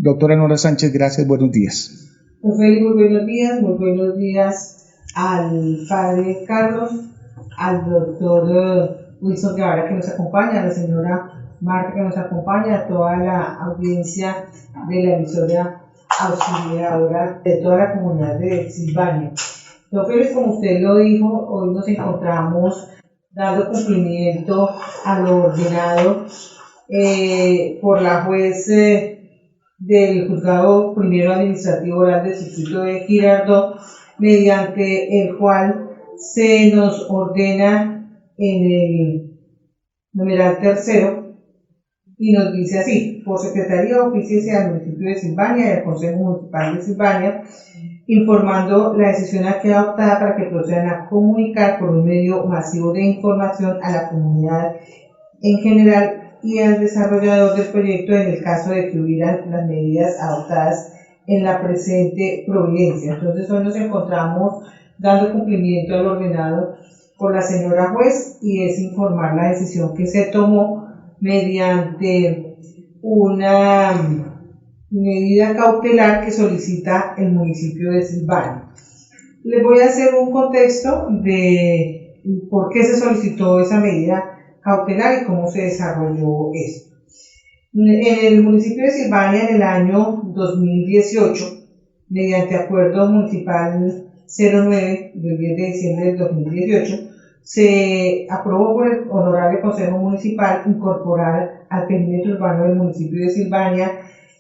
Doctora Nora Sánchez, gracias, buenos días. Don Félix, muy buenos días al padre Carlos, al doctor Wilson Guevara que nos acompaña, a la señora Marta que nos acompaña, a toda la audiencia de la emisora auxiliadora de toda la comunidad de Silvania. Don Félix, como usted lo dijo, hoy nos encontramos dando cumplimiento a lo ordenado por la juez del Juzgado Primero Administrativo Oral del Distrito de Girardot, mediante el cual se nos ordena en el numeral tercero y nos dice así: por Secretaría Oficial al municipio de Silvania y al Consejo Municipal de Silvania, informando la decisión aquí adoptada para que procedan a comunicar por un medio masivo de información a la comunidad en general y al desarrollador del proyecto en el caso de que hubieran las medidas adoptadas en la presente providencia. Entonces hoy nos encontramos dando cumplimiento al ordenado por la señora juez y es informar la decisión que se tomó mediante una medida cautelar que solicita el municipio de Silvania. Les voy a hacer un contexto de por qué se solicitó esa medida cautelar y cómo se desarrolló esto. En el municipio de Silvania, en el año 2018, mediante acuerdo municipal 09 del 10 de diciembre del 2018, se aprobó por el Honorable Consejo Municipal incorporar al perímetro urbano del municipio de Silvania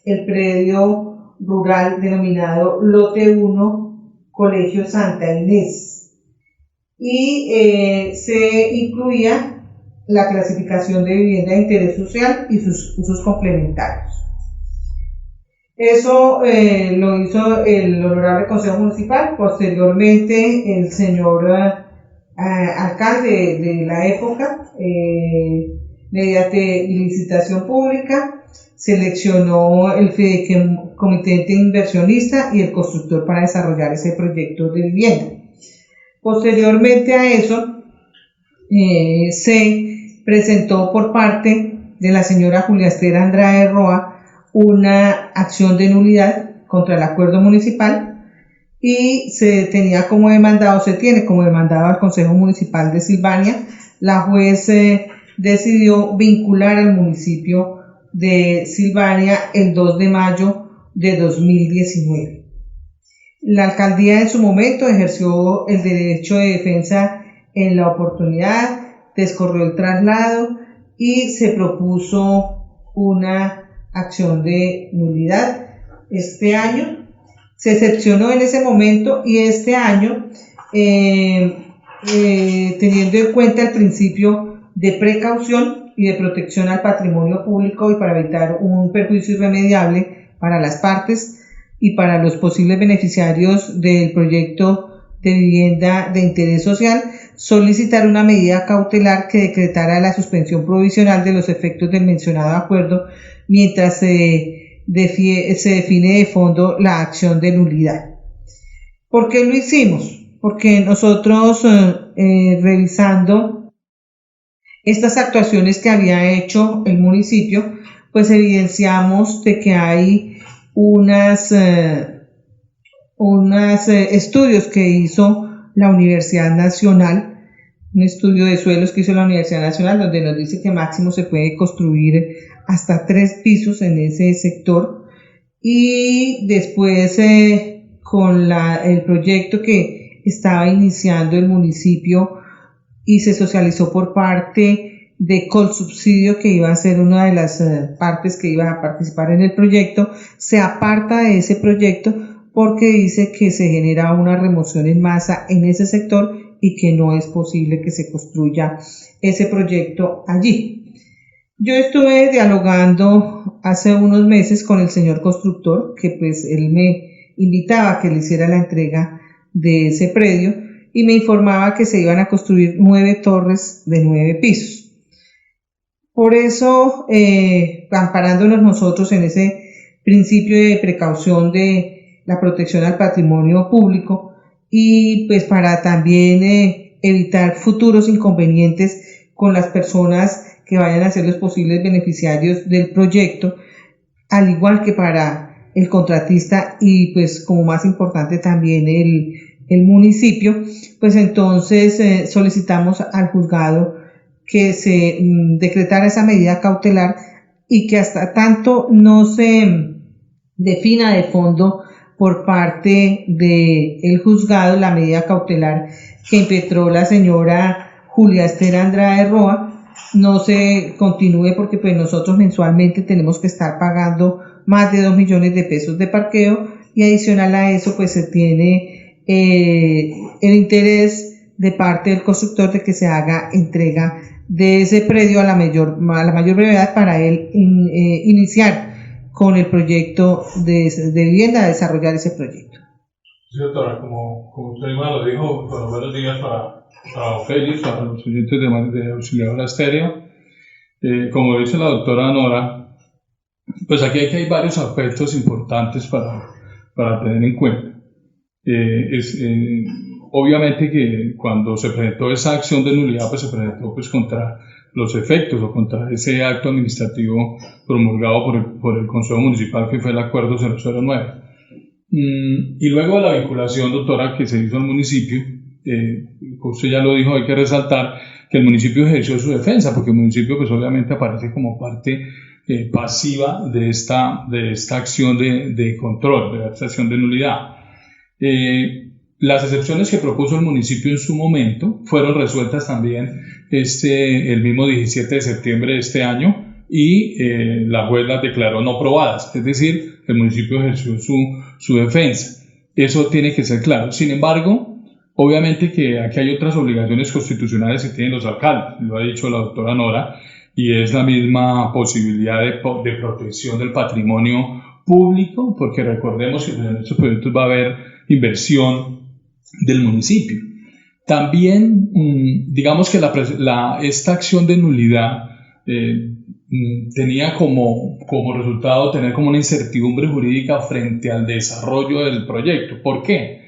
el predio rural denominado Lote 1, Colegio Santa Inés, y se incluía la clasificación de vivienda de interés social y sus usos complementarios. Eso lo hizo el Honorable Consejo Municipal. Posteriormente, el señor alcalde de la época, mediante licitación pública, seleccionó el comité inversionista y el constructor para desarrollar ese proyecto de vivienda. Posteriormente a eso, se presentó por parte de la señora Julia Esther Andrade Roa una acción de nulidad contra el acuerdo municipal y se tiene como demandado al Consejo Municipal de Silvania. La juez decidió vincular al municipio de Silvania el 2 de mayo de 2019. La alcaldía en su momento ejerció el derecho de defensa en la oportunidad, descorrió el traslado y se propuso una acción de nulidad. Este año se excepcionó en ese momento y este año, teniendo en cuenta el principio de precaución y de protección al patrimonio público y para evitar un perjuicio irremediable para las partes y para los posibles beneficiarios del proyecto de vivienda de interés social, solicitar una medida cautelar que decretara la suspensión provisional de los efectos del mencionado acuerdo mientras se define de fondo la acción de nulidad. ¿Por qué lo hicimos? Porque nosotros, revisando estas actuaciones que había hecho el municipio, pues evidenciamos de que hay unos estudios que hizo la Universidad Nacional, un estudio de suelos que hizo la Universidad Nacional, donde nos dice que máximo se puede construir hasta 3 pisos en ese sector, y después con el proyecto que estaba iniciando el municipio y se socializó por parte de Colsubsidio, que iba a ser una de las partes que iba a participar en el proyecto, se aparta de ese proyecto porque dice que se genera una remoción en masa en ese sector y que no es posible que se construya ese proyecto allí. Yo estuve dialogando hace unos meses con el señor constructor, que pues él me invitaba a que le hiciera la entrega de ese predio y me informaba que se iban a construir 9 torres de 9 pisos. Por eso, amparándonos nosotros en ese principio de precaución de la protección al patrimonio público y pues para también evitar futuros inconvenientes con las personas que vayan a ser los posibles beneficiarios del proyecto, al igual que para el contratista y pues como más importante también el municipio, pues entonces solicitamos al juzgado que se decretara esa medida cautelar y que hasta tanto no se defina de fondo por parte del juzgado la medida cautelar que impetró la señora Julia Esther Andrade Roa, no se continúe porque pues nosotros mensualmente tenemos que estar pagando más de 2 millones de pesos de parqueo y adicional a eso pues se tiene el interés de parte del constructor de que se haga entrega de ese predio a la mayor brevedad para él iniciar con el proyecto de vivienda, desarrollar ese proyecto. Sí, doctora, como usted misma lo dijo, bueno, buenos días para Félix, para los oyentes de Auxiliadora Estéreo. Como dice la doctora Nora, pues aquí hay varios aspectos importantes para tener en cuenta. Obviamente que cuando se presentó esa acción de nulidad, pues se presentó pues contra los efectos o contra ese acto administrativo promulgado por el Consejo Municipal, que fue el Acuerdo 009. Y luego de la vinculación, doctora, que se hizo al municipio, usted ya lo dijo, hay que resaltar que el municipio ejerció su defensa, porque el municipio pues obviamente aparece como parte pasiva de esta acción de control, de esta acción de nulidad. Las excepciones que propuso el municipio en su momento fueron resueltas también el mismo 17 de septiembre de este año y la juez las declaró no probadas, es decir, el municipio ejerció su defensa. Eso tiene que ser claro. Sin embargo, obviamente que aquí hay otras obligaciones constitucionales que tienen los alcaldes, lo ha dicho la doctora Nora, y es la misma posibilidad de protección del patrimonio público, porque recordemos que en estos proyectos va a haber inversión del municipio. También, digamos que esta acción de nulidad tenía como resultado tener como una incertidumbre jurídica frente al desarrollo del proyecto. ¿Por qué?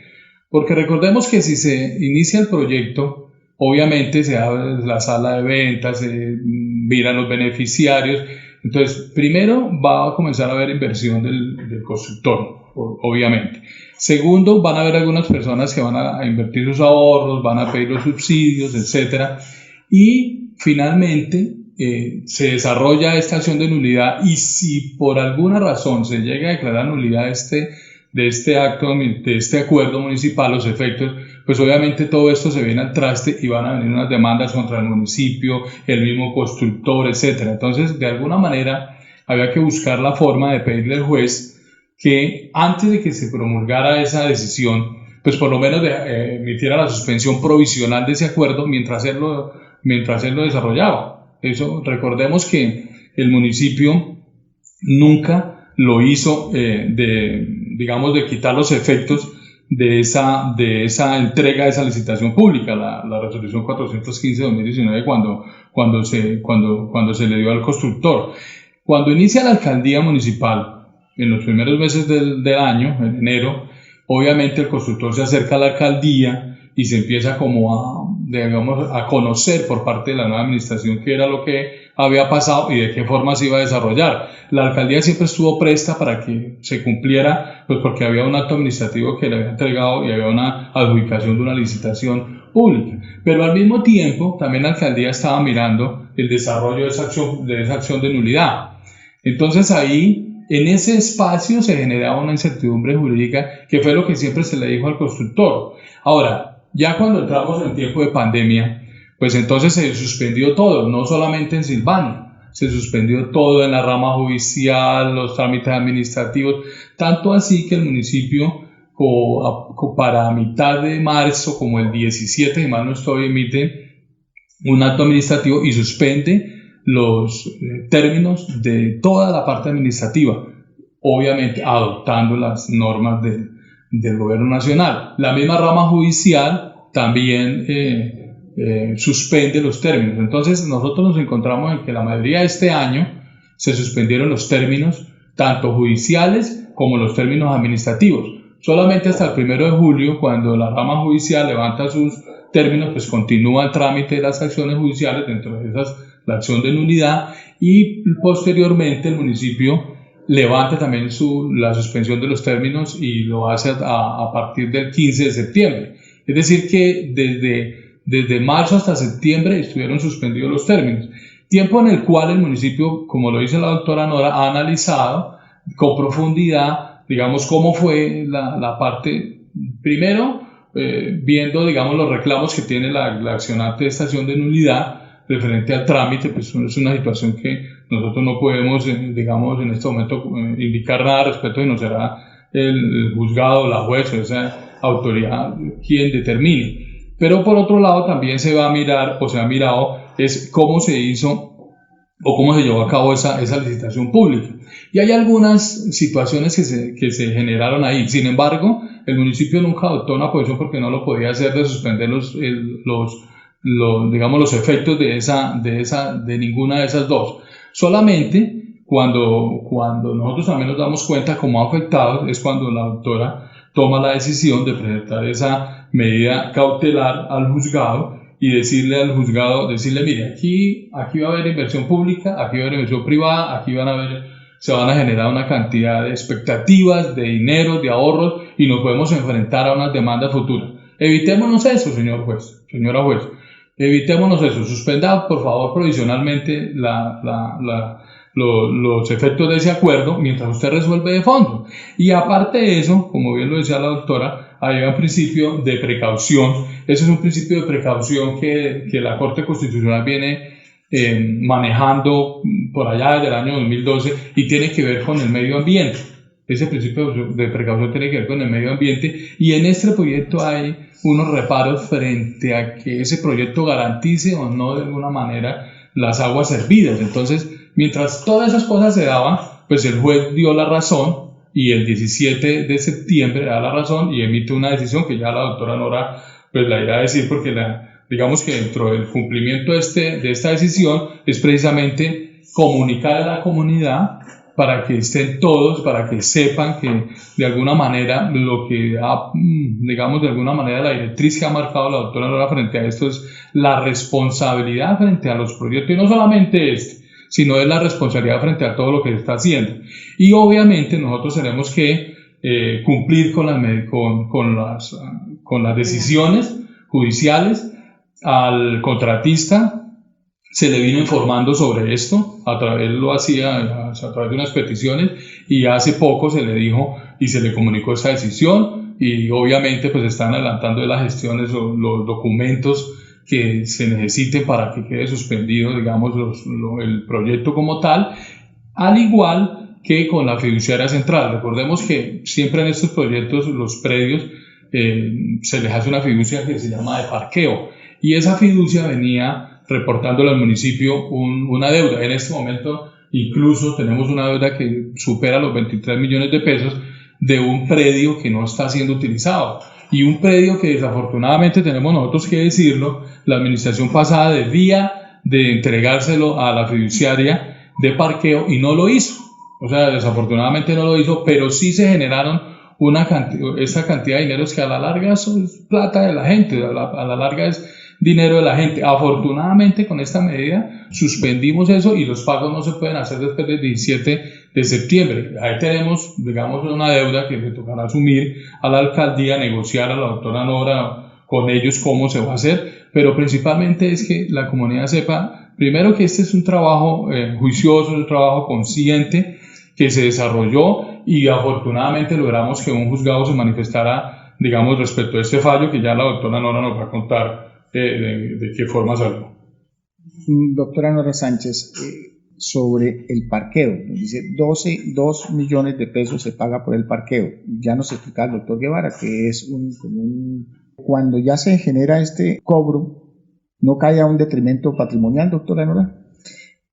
Porque recordemos que si se inicia el proyecto, obviamente se abre la sala de ventas, se miran los beneficiarios. Entonces, primero va a comenzar a haber inversión del constructor, obviamente. Segundo, van a haber algunas personas que van a invertir sus ahorros, van a pedir los subsidios, etc. Y finalmente se desarrolla esta acción de nulidad y si por alguna razón se llega a declarar nulidad de este acuerdo municipal, los efectos, pues obviamente todo esto se viene al traste y van a venir unas demandas contra el municipio, el mismo constructor, etc. Entonces, de alguna manera, había que buscar la forma de pedirle al juez que antes de que se promulgara esa decisión, pues por lo menos emitiera la suspensión provisional de ese acuerdo mientras él lo desarrollaba. Eso, recordemos que el municipio nunca lo hizo digamos, de quitar los efectos de esa entrega de esa licitación pública, la resolución 415/2019 cuando se le dio al constructor. Cuando inicia la alcaldía municipal, en los primeros meses del año, en enero, obviamente el constructor se acerca a la alcaldía y se empieza como a conocer por parte de la nueva administración qué era lo que había pasado y de qué forma se iba a desarrollar. La alcaldía siempre estuvo presta para que se cumpliera, pues porque había un acto administrativo que le había entregado y había una adjudicación de una licitación pública. Pero al mismo tiempo, también la alcaldía estaba mirando el desarrollo de esa acción de nulidad. Entonces ahí, en ese espacio se generaba una incertidumbre jurídica que fue lo que siempre se le dijo al constructor. Ahora, ya cuando entramos en tiempo de pandemia, pues entonces se suspendió todo, no solamente en Silvania, se suspendió todo en la rama judicial, los trámites administrativos, tanto así que el municipio para mitad de marzo, como el 17, si mal no estoy, emite un acto administrativo y suspende los términos de toda la parte administrativa, obviamente adoptando las normas del gobierno nacional. La misma rama judicial también suspende los términos. Entonces nosotros nos encontramos en que la mayoría de este año se suspendieron los términos tanto judiciales como los términos administrativos. Solamente hasta el 1 de julio, cuando la rama judicial levanta sus términos, pues continúa el trámite de las acciones judiciales, dentro de esas la acción de nulidad, y posteriormente el municipio levante también la suspensión de los términos y lo hace a partir del 15 de septiembre. Es decir, que desde marzo hasta septiembre estuvieron suspendidos los términos. Tiempo en el cual el municipio, como lo dice la doctora Nora, ha analizado con profundidad, digamos, cómo fue la parte, primero, viendo, digamos, los reclamos que tiene la accionante de estación de nulidad referente al trámite, pues es una situación que nosotros no podemos, digamos, en este momento indicar nada al respecto y no será el juzgado, la juez o esa autoridad quien determine. Pero por otro lado también se va a mirar o se ha mirado es cómo se hizo o cómo se llevó a cabo esa licitación pública. Y hay algunas situaciones que se generaron ahí. Sin embargo, el municipio nunca adoptó una posición porque no lo podía hacer de suspender digamos, los efectos de ninguna de esas dos. Solamente cuando nosotros también nos damos cuenta cómo afectados es cuando la doctora toma la decisión de presentar esa medida cautelar al juzgado y decirle al juzgado, mire, aquí va a haber inversión pública, aquí va a haber inversión privada, aquí se van a generar una cantidad de expectativas, de dinero, de ahorros y nos podemos enfrentar a unas demandas futuras. Evitémonos eso, señor juez, señora juez. Evitémonos eso, suspenda por favor provisionalmente los efectos de ese acuerdo mientras usted resuelve de fondo. Y aparte de eso, como bien lo decía la doctora, hay un principio de precaución. Ese es un principio de precaución que la Corte Constitucional viene manejando por allá desde el año 2012 y tiene que ver con el medio ambiente. Ese principio de precaución tiene que ver con el medio ambiente y en este proyecto hay unos reparos frente a que ese proyecto garantice o no de alguna manera las aguas hervidas. Entonces, mientras todas esas cosas se daban, pues el juez dio la razón y el 17 de septiembre da la razón y emite una decisión que ya la doctora Nora pues la irá a decir porque digamos que dentro del cumplimiento de esta decisión es precisamente comunicar a la comunidad para que estén todos, para que sepan que de alguna manera lo que digamos de alguna manera la directriz que ha marcado la doctora Nora frente a esto es la responsabilidad frente a los proyectos y no solamente sino es la responsabilidad frente a todo lo que se está haciendo. Y obviamente nosotros tenemos que cumplir con las decisiones judiciales. Al contratista se le vino informando sobre esto, él lo hacía a través de unas peticiones y hace poco se le dijo y se le comunicó esta decisión y obviamente pues están adelantando de las gestiones los documentos que se necesiten para que quede suspendido, digamos, el proyecto como tal, al igual que con la fiduciaria central. Recordemos que siempre en estos proyectos, los predios, se les hace una fiducia que se llama de parqueo y esa fiducia venía reportándole al municipio una deuda. En este momento incluso tenemos una deuda que supera los 23 millones de pesos de un predio que no está siendo utilizado. Y un predio que desafortunadamente tenemos nosotros que decirlo, la administración pasada debía de entregárselo a la fiduciaria de parqueo y no lo hizo. O sea, desafortunadamente no lo hizo, pero sí se generaron esa cantidad de dinero que a la larga es plata de la gente, a la larga es dinero de la gente. Afortunadamente con esta medida suspendimos eso y los pagos no se pueden hacer después del 17 de septiembre. Ahí tenemos, digamos, una deuda que le tocará asumir a la alcaldía, negociar a la doctora Nora con ellos cómo se va a hacer, pero principalmente es que la comunidad sepa, primero que este es un trabajo juicioso, un trabajo consciente que se desarrolló y afortunadamente logramos que un juzgado se manifestara, digamos, respecto a este fallo que ya la doctora Nora nos va a contar de qué forma salió. Doctora Nora Sánchez, sobre el parqueo, dice 2 millones de pesos se paga por el parqueo. Ya nos explicaba el doctor Guevara que es cuando ya se genera este cobro, ¿no cae a un detrimento patrimonial, doctora Nora?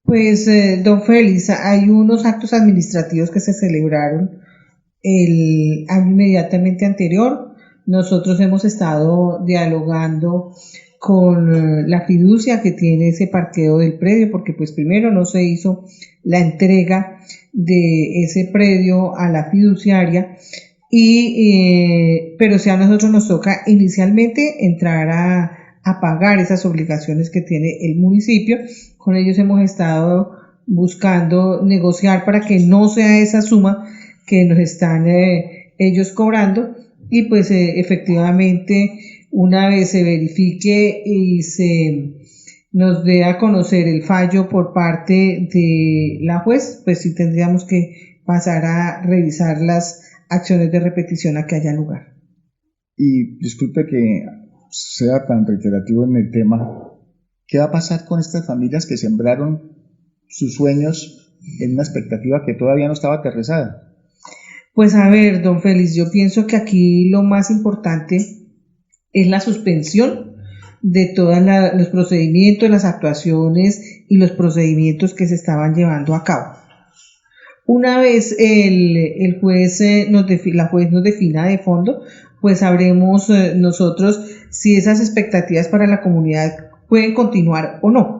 Pues, don Félix, hay unos actos administrativos que se celebraron el año inmediatamente anterior. Nosotros hemos estado dialogando con la fiducia que tiene ese parqueo del predio, porque pues primero no se hizo la entrega de ese predio a la fiduciaria, pero si a nosotros nos toca inicialmente entrar a pagar esas obligaciones que tiene el municipio. Con ellos hemos estado buscando negociar para que no sea esa suma que nos están ellos cobrando, y pues efectivamente una vez se verifique y se nos dé a conocer el fallo por parte de la juez, pues sí tendríamos que pasar a revisar las acciones de repetición a que haya lugar. Y disculpe que sea tan reiterativo en el tema, ¿qué va a pasar con estas familias que sembraron sus sueños en una expectativa que todavía no estaba aterrizada? Pues a ver, don Félix, yo pienso que aquí lo más importante es la suspensión de todos los procedimientos, las actuaciones y los procedimientos que se estaban llevando a cabo. Una vez el juez la juez nos defina de fondo, pues sabremos nosotros si esas expectativas para la comunidad pueden continuar o no.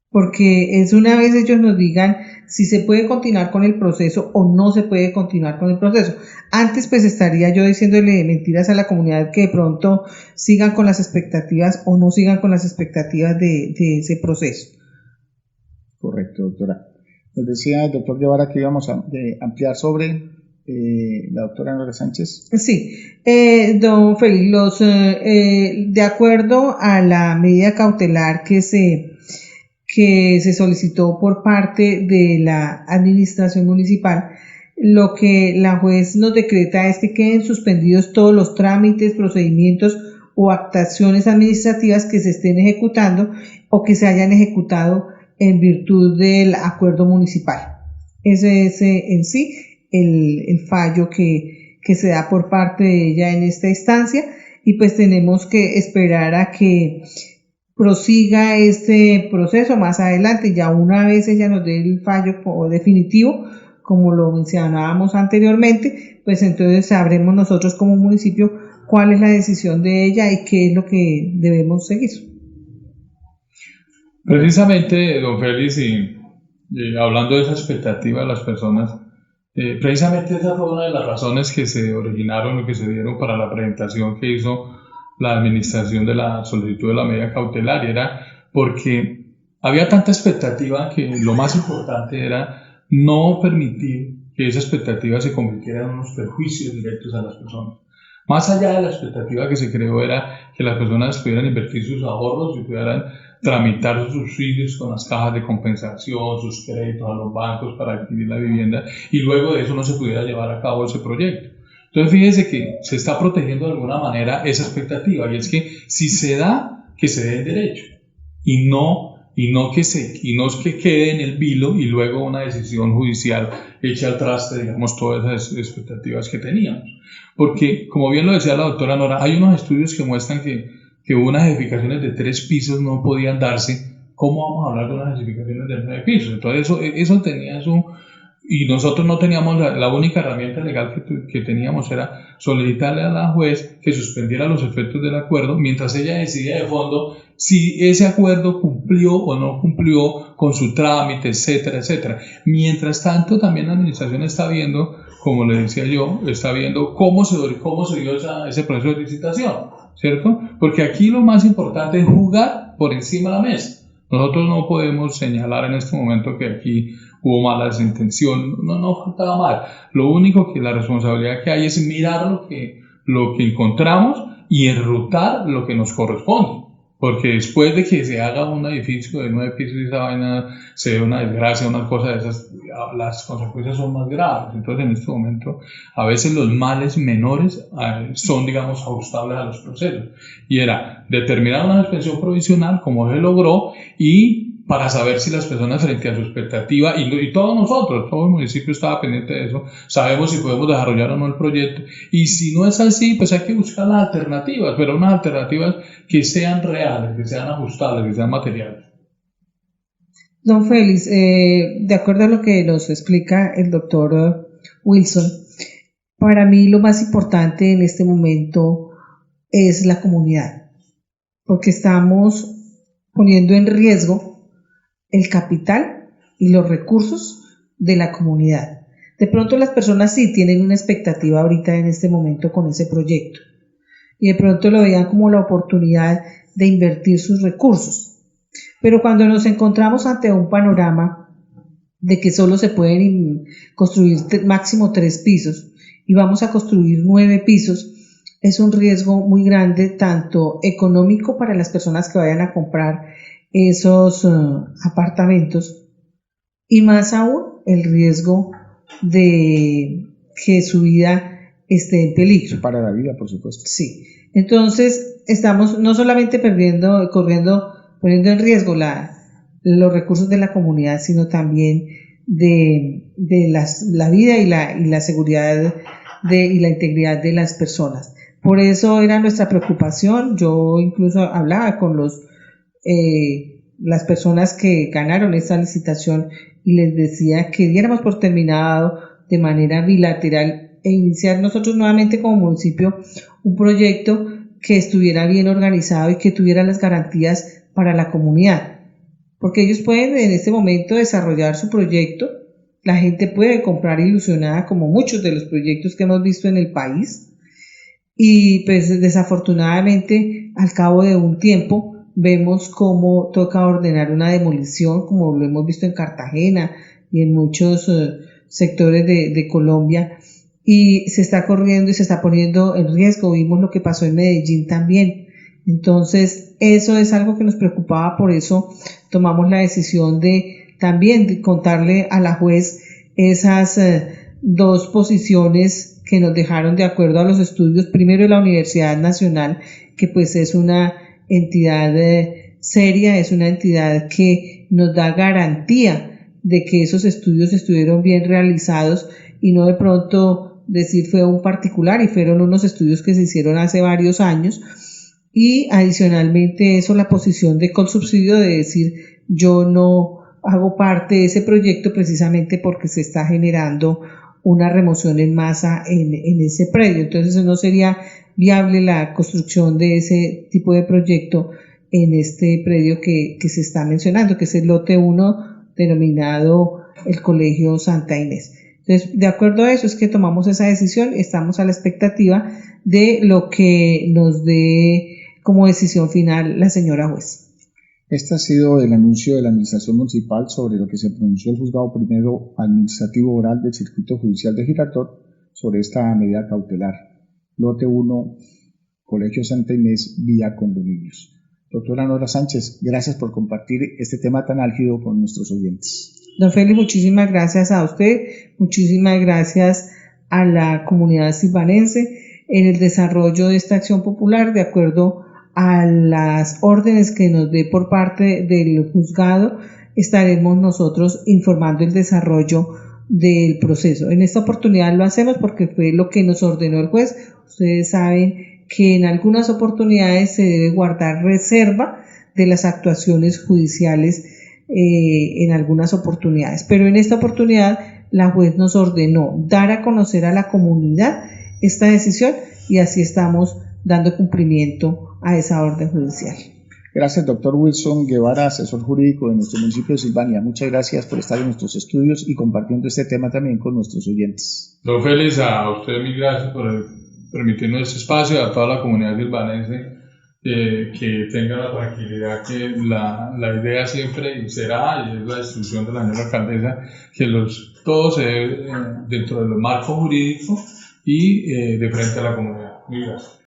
Porque es una vez ellos nos digan si se puede continuar con el proceso o no se puede continuar con el proceso. Antes pues estaría yo diciéndole mentiras a la comunidad que de pronto sigan con las expectativas o no sigan con las expectativas de ese proceso. Correcto, doctora. Nos decía el doctor Guevara que íbamos a ampliar sobre la doctora Nora Sánchez. Sí, don Félix, de acuerdo a la medida cautelar que se solicitó por parte de la administración municipal, lo que la juez nos decreta es que queden suspendidos todos los trámites, procedimientos o actuaciones administrativas que se estén ejecutando o que se hayan ejecutado en virtud del acuerdo municipal. Ese es en sí el fallo que se da por parte de ella en esta instancia, y pues tenemos que esperar a que prosiga este proceso más adelante. Ya una vez ella nos dé el fallo definitivo, como lo mencionábamos anteriormente, pues entonces sabremos nosotros como municipio cuál es la decisión de ella y qué es lo que debemos seguir. Precisamente, don Félix, y hablando de esa expectativa de las personas, precisamente esa fue una de las razones que se originaron o que se dieron para la presentación que hizo la administración de la solicitud de la medida cautelar, y era porque había tanta expectativa que lo más importante era no permitir que esa expectativa se convirtiera en unos perjuicios directos a las personas. Más allá de la expectativa que se creó era que las personas pudieran invertir sus ahorros y pudieran tramitar sus subsidios con las cajas de compensación, sus créditos a los bancos para adquirir la vivienda, y luego de eso no se pudiera llevar a cabo ese proyecto. Entonces fíjese que se está protegiendo de alguna manera esa expectativa, y es que si se da, que se dé en derecho y no que quede en el vilo y luego una decisión judicial eche al traste, digamos, todas esas expectativas que teníamos. Porque, como bien lo decía la doctora Nora, hay unos estudios que muestran que unas edificaciones de 3 pisos no podían darse. ¿Cómo vamos a hablar de unas edificaciones de 9 pisos? Entonces eso tenía y nosotros no teníamos, la única herramienta legal que teníamos era solicitarle a la juez que suspendiera los efectos del acuerdo mientras ella decidía de fondo si ese acuerdo cumplió o no cumplió con su trámite, etcétera, etcétera. Mientras tanto, también la administración está viendo, como le decía yo, está viendo cómo se dio ese proceso de licitación, ¿cierto? Porque aquí lo más importante es jugar por encima de la mesa. Nosotros no podemos señalar en este momento que aquí hubo malas intenciones, no faltaba mal. Lo único que la responsabilidad que hay es mirar lo que encontramos y enrutar lo que nos corresponde. Porque después de que se haga un edificio de 9 pisos y esa vaina se ve una desgracia, una cosa de esas, las consecuencias son más graves. Entonces, en este momento, a veces los males menores son, digamos, ajustables a los procesos. Y era determinar una suspensión provisional, como se logró, y para saber si las personas frente a su expectativa, y todos nosotros, todo el municipio estaba pendiente de eso, sabemos si podemos desarrollar o no el proyecto, y si no es así, pues hay que buscar las alternativas, pero unas alternativas que sean reales, que sean ajustables, que sean materiales. Don Félix, de acuerdo a lo que nos explica el doctor Wilson, para mí lo más importante en este momento es la comunidad, porque estamos poniendo en riesgo el capital y los recursos de la comunidad. De pronto las personas sí tienen una expectativa ahorita en este momento con ese proyecto y de pronto lo vean como la oportunidad de invertir sus recursos. Pero cuando nos encontramos ante un panorama de que solo se pueden construir máximo 3 pisos y vamos a construir 9 pisos, es un riesgo muy grande, tanto económico para las personas que vayan a comprar esos apartamentos, y más aún el riesgo de que su vida esté en peligro. Para la vida, por supuesto. Sí. Entonces, estamos no solamente poniendo en riesgo los recursos de la comunidad, sino también de la vida y la seguridad y la integridad de las personas. Por eso era nuestra preocupación. Yo incluso hablaba con las personas que ganaron esta licitación y les decía que diéramos por terminado de manera bilateral e iniciar nosotros nuevamente como municipio un proyecto que estuviera bien organizado y que tuviera las garantías para la comunidad. Porque ellos pueden en este momento desarrollar su proyecto, la gente puede comprar ilusionada como muchos de los proyectos que hemos visto en el país, y pues desafortunadamente al cabo de un tiempo vemos cómo toca ordenar una demolición, como lo hemos visto en Cartagena y en muchos sectores de Colombia, y se está corriendo y se está poniendo en riesgo. Vimos lo que pasó en Medellín también. Entonces eso es algo que nos preocupaba, por eso tomamos la decisión de también contarle a la juez esas 2 posiciones que nos dejaron de acuerdo a los estudios, primero de la Universidad Nacional, que pues es una entidad seria, es una entidad que nos da garantía de que esos estudios estuvieron bien realizados y no de pronto decir fue un particular, y fueron unos estudios que se hicieron hace varios años. Y adicionalmente eso, la posición de Colsubsidio, de decir yo no hago parte de ese proyecto precisamente porque se está generando una remoción en masa en ese predio. Entonces no sería viable la construcción de ese tipo de proyecto en este predio que se está mencionando, que es el lote 1 denominado el Colegio Santa Inés. Entonces, de acuerdo a eso es que tomamos esa decisión. Estamos a la expectativa de lo que nos dé como decisión final la señora juez. Este ha sido el anuncio de la Administración Municipal sobre lo que se pronunció el Juzgado Primero Administrativo Oral del Circuito Judicial de Girardot sobre esta medida cautelar. Lote 1, Colegio Santa Inés, vía condominios. Doctora Nora Sánchez, gracias por compartir este tema tan álgido con nuestros oyentes. Don Félix, muchísimas gracias a usted, muchísimas gracias a la comunidad silvanense en el desarrollo de esta acción popular, de acuerdo a las órdenes que nos dé por parte del juzgado. Estaremos nosotros informando el desarrollo del proceso. En esta oportunidad lo hacemos porque fue lo que nos ordenó el juez. Ustedes saben que en algunas oportunidades se debe guardar reserva de las actuaciones judiciales en algunas oportunidades, pero en esta oportunidad la juez nos ordenó dar a conocer a la comunidad esta decisión, y así estamos dando cumplimiento a esa orden judicial. Gracias, doctor Wilson Guevara, asesor jurídico de nuestro municipio de Silvania. Muchas gracias por estar en nuestros estudios y compartiendo este tema también con nuestros oyentes. Don Félix, a usted mil gracias por permitirnos este espacio, a toda la comunidad silvanense, que tenga la tranquilidad que la idea siempre será, y es la instrucción de la señora alcaldesa, que todo se debe dentro de los marcos jurídicos y de frente a la comunidad. Mil gracias.